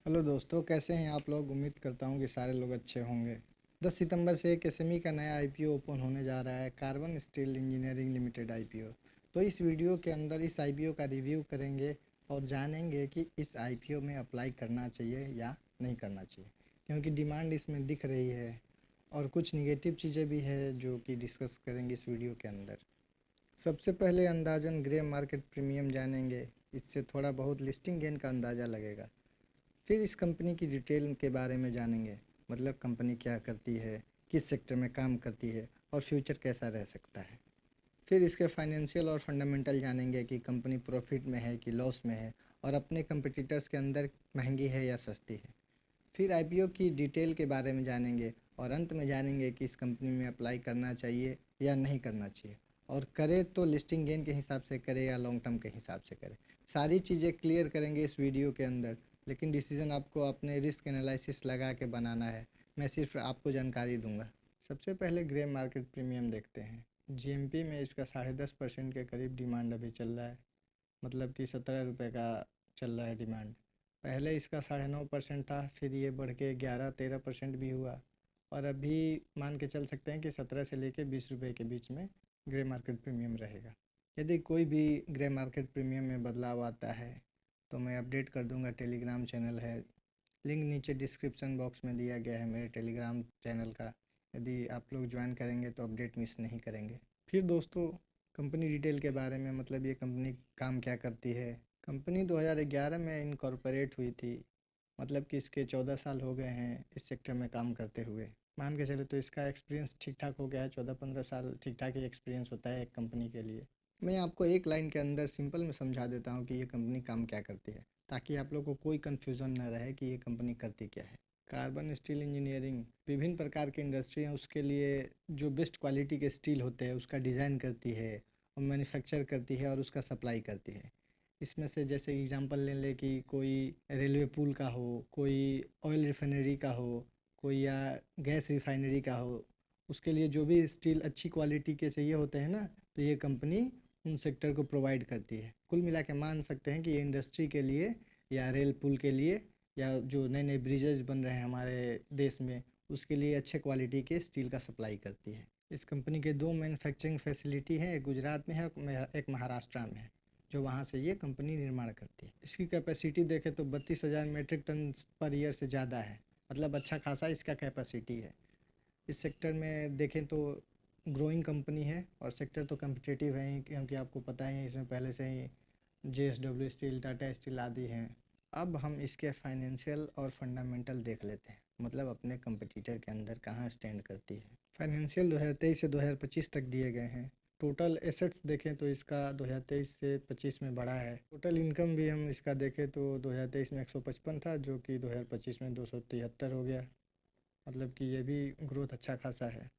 Hello दोस्तों, कैसे हैं आप लोग। उम्मीद करता हूं कि सारे लोग अच्छे होंगे। 10 सितंबर से एक एसएमई का नया आईपीओ ओपन होने जा रहा है, carbon steel engineering limited IPO. तो इस वीडियो के अंदर इस आईपीओ का रिव्यू करेंगे और जानेंगे कि इस आईपीओ में अप्लाई करना चाहिए या नहीं करना चाहिए, क्योंकि डिमांड इसमें दिख रही है और कुछ निगेटिव चीज़ें भी है जो कि डिस्कस करेंगे इस वीडियो के अंदर। सबसे पहले अंदाजन ग्रे मार्केट प्रीमियम जानेंगे, इससे थोड़ा बहुत लिस्टिंग गेन का अंदाज़ा लगेगा। फिर इस कंपनी की डिटेल के बारे में जानेंगे, मतलब कंपनी क्या करती है, किस सेक्टर में काम करती है और फ्यूचर कैसा रह सकता है। फिर इसके फाइनेंशियल और फंडामेंटल जानेंगे कि कंपनी प्रॉफिट में है कि लॉस में है और अपने कंपटीटर्स के अंदर महंगी है या सस्ती है। फिर आईपीओ की डिटेल के बारे में जानेंगे और अंत में जानेंगे कि इस कंपनी में अप्लाई करना चाहिए या नहीं करना चाहिए, और करे तो लिस्टिंग गेन के हिसाब से करे या लॉन्ग टर्म के हिसाब से करे। सारी चीज़ें क्लियर करेंगे इस वीडियो के अंदर, लेकिन डिसीजन आपको अपने रिस्क एनालिसिस लगा के बनाना है। मैं सिर्फ आपको जानकारी दूंगा। सबसे पहले ग्रे मार्केट प्रीमियम देखते हैं। जीएमपी में इसका 10.5% के करीब डिमांड अभी चल रहा है, मतलब कि 17 रुपये का चल रहा है डिमांड। पहले इसका 9.5% था, फिर ये बढ़ के 11-13% भी हुआ, और अभी मान के चल सकते हैं कि 17 से लेके 20 रुपये के बीच में ग्रे मार्केट प्रीमियम रहेगा। यदि कोई भी ग्रे मार्केट प्रीमियम में बदलाव आता है तो मैं अपडेट कर दूंगा। टेलीग्राम चैनल है, लिंक नीचे डिस्क्रिप्शन बॉक्स में दिया गया है मेरे टेलीग्राम चैनल का। यदि आप लोग ज्वाइन करेंगे तो अपडेट मिस नहीं करेंगे। फिर दोस्तों, कंपनी डिटेल के बारे में, मतलब ये कंपनी काम क्या करती है। कंपनी 2011 में इनकॉर्पोरेट हुई थी, मतलब कि इसके 14 साल हो गए हैं इस सेक्टर में काम करते हुए। मान के चले तो इसका एक्सपीरियंस ठीक ठाक हो गया है। 14-15 साल ठीक ठाक ही एक्सपीरियंस होता है एक कंपनी के लिए। मैं आपको एक लाइन के अंदर सिंपल में समझा देता हूँ कि ये कंपनी काम क्या करती है, ताकि आप लोग को कोई कन्फ्यूज़न न रहे कि ये कंपनी करती क्या है। कार्बन स्टील इंजीनियरिंग विभिन्न प्रकार की इंडस्ट्री हैं, उसके लिए जो बेस्ट क्वालिटी के स्टील होते हैं उसका डिज़ाइन करती है और मैन्युफैक्चर करती है और उसका सप्लाई करती है। इसमें से जैसे एग्जांपल ले लें कि कोई रेलवे पुल का हो, कोई ऑयल रिफाइनरी का हो, कोई या गैस रिफाइनरी का हो, उसके लिए जो भी स्टील अच्छी क्वालिटी के चाहिए होते हैं ना, तो ये कंपनी उन सेक्टर को प्रोवाइड करती है। कुल मिला के मान सकते हैं कि ये इंडस्ट्री के लिए या रेल पुल के लिए या जो नए नए ब्रिजेज बन रहे हैं हमारे देश में, उसके लिए अच्छे क्वालिटी के स्टील का सप्लाई करती है। इस कंपनी के दो मैन्युफैक्चरिंग फैसिलिटी हैं, एक गुजरात में है और एक महाराष्ट्र में है, जो वहाँ से ये कंपनी निर्माण करती है। इसकी कैपेसिटी देखें तो 32,000 मेट्रिक टन पर ईयर से ज़्यादा है, मतलब अच्छा खासा इसका कैपेसिटी है। इस सेक्टर में देखें तो ग्रोइंग कंपनी है, और सेक्टर तो कम्पिटिटिव है ही, क्योंकि आपको पता ही है इसमें पहले से ही जेएसडब्ल्यू स्टील, टाटा स्टील आदि हैं। अब हम इसके फाइनेंशियल और फंडामेंटल देख लेते हैं, मतलब अपने कंपटीटर के अंदर कहाँ स्टैंड करती है। फाइनेंशियल 2023 से 2025 तक दिए गए हैं। टोटल एसेट्स देखें तो इसका 2023 से 25 में बढ़ा है। टोटल इनकम भी हम इसका देखें तो 2023 में 155 था, जो कि 2025 में 273 हो गया, मतलब कि ये भी ग्रोथ अच्छा खासा है।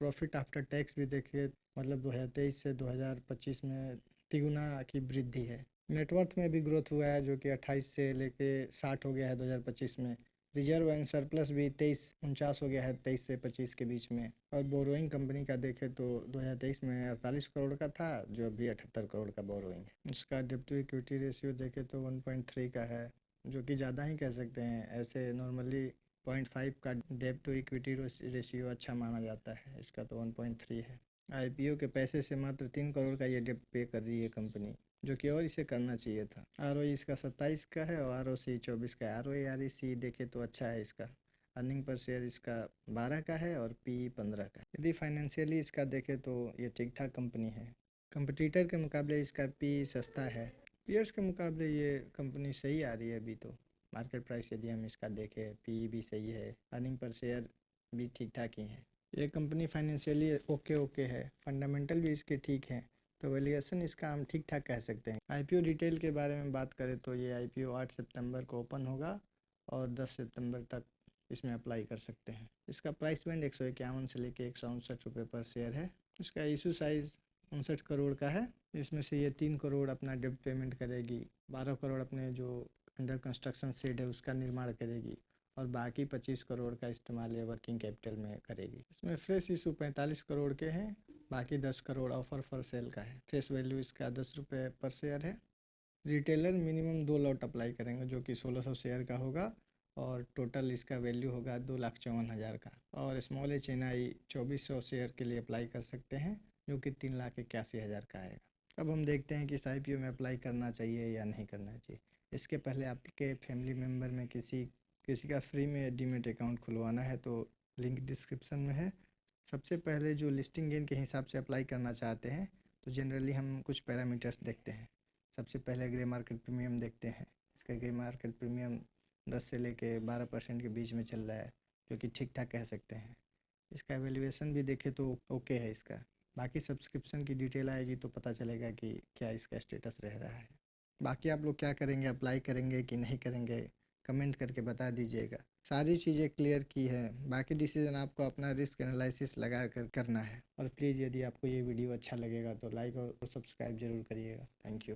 प्रॉफिट आफ्टर टैक्स भी देखिए, मतलब 2023 से 2025 में तिगुना की वृद्धि है। नेटवर्थ में भी ग्रोथ हुआ है, जो कि 28 से लेके 60 हो गया है 2025 में। रिजर्व एंड सरप्लस भी 23-49 हो गया है 23 से 25 के बीच में। और बोरोइंग कंपनी का देखें तो 2023 में 48 करोड़ का था, जो अभी 78 करोड़ का बोरोइंग है। उसका डेब्ट टू इक्विटी रेशियो देखें तो 1.3 का है, जो कि ज़्यादा ही कह सकते हैं। ऐसे नॉर्मली 0.5 का डेब्ट टू इक्विटी रेशियो अच्छा माना जाता है, इसका तो 1.3 है। आईपीओ के पैसे से मात्र 3 करोड़ का ये डेब्ट पे कर रही है कंपनी, जो कि और इसे करना चाहिए था। आरओई इसका 27 का है और आरओसी 24 का है। आरओई आरईसी देखे तो अच्छा है इसका। अर्निंग पर शेयर इसका 12 का है और पी 15 का है। यदि फाइनेंशियली इसका देखे तो ये ठीक ठाक कंपनी है। कंपटीटर के मुकाबले इसका पी सस्ता है। पीयर्स के मुकाबले ये कंपनी सही आ रही है अभी तो। मार्केट प्राइस यदि हम इसका देखें, पी भी सही है, अर्निंग पर शेयर भी ठीक ठाक ही है। ये कंपनी फाइनेंशियली ओके ओके है, फंडामेंटल भी इसके ठीक हैं, तो वैल्यूएशन इसका हम ठीक ठाक कह सकते हैं। आईपीओ डिटेल के बारे में बात करें तो ये आईपीओ 8 सितंबर को ओपन होगा और 10 सितंबर तक इसमें अप्लाई कर सकते हैं। इसका प्राइस बैंड 151 से लेकर 159 रुपये पर शेयर है। इसका इशू साइज़ 59 करोड़ का है। इसमें से ये 3 करोड़ अपना डेब्ट पेमेंट करेगी, 12 करोड़ अपने जो अंडर कंस्ट्रक्शन शेड है उसका निर्माण करेगी, और बाकी 25 करोड़ का इस्तेमाल ये वर्किंग कैपिटल में करेगी। इसमें फ्रेश इशू 45 करोड़ के हैं, बाकी 10 करोड़ ऑफर फॉर सेल का है। फेस वैल्यू इसका 10 रुपये पर शेयर है। रिटेलर मिनिमम 2 लॉट अप्लाई करेंगे जो कि 1600 शेयर का होगा और टोटल इसका वैल्यू होगा 2,54,000 का। और स्मॉल एच एन आई 2400 शेयर के लिए अप्लाई कर सकते हैं जो कि 3,81,000 का आएगा। अब हम देखते हैं कि इस IPO में अप्लाई करना चाहिए या नहीं करना चाहिए। इसके पहले आपके फैमिली मेम्बर में किसी का फ्री में डीमेट अकाउंट खुलवाना है तो लिंक डिस्क्रिप्शन में है। सबसे पहले जो लिस्टिंग गेन के हिसाब से अप्लाई करना चाहते हैं तो जनरली हम कुछ पैरामीटर्स देखते हैं। सबसे पहले ग्रे मार्केट प्रीमियम देखते हैं। इसका ग्रे मार्केट प्रीमियम 10 से लेके 12% के बीच में चल रहा है जो कि ठीक ठाक कह सकते हैं। इसका एवेल्यूएशन भी देखें तो ओके है इसका। बाकी सब्सक्रिप्शन की डिटेल आएगी तो पता चलेगा कि क्या इसका स्टेटस रह रहा है। बाकी आप लोग क्या करेंगे, अप्लाई करेंगे कि नहीं करेंगे, कमेंट करके बता दीजिएगा। सारी चीज़ें क्लियर की है, बाकी डिसीजन आपको अपना रिस्क एनालिसिस लगा कर करना है। और प्लीज़ यदि आपको ये वीडियो अच्छा लगेगा तो लाइक और सब्सक्राइब ज़रूर करिएगा। Thank you.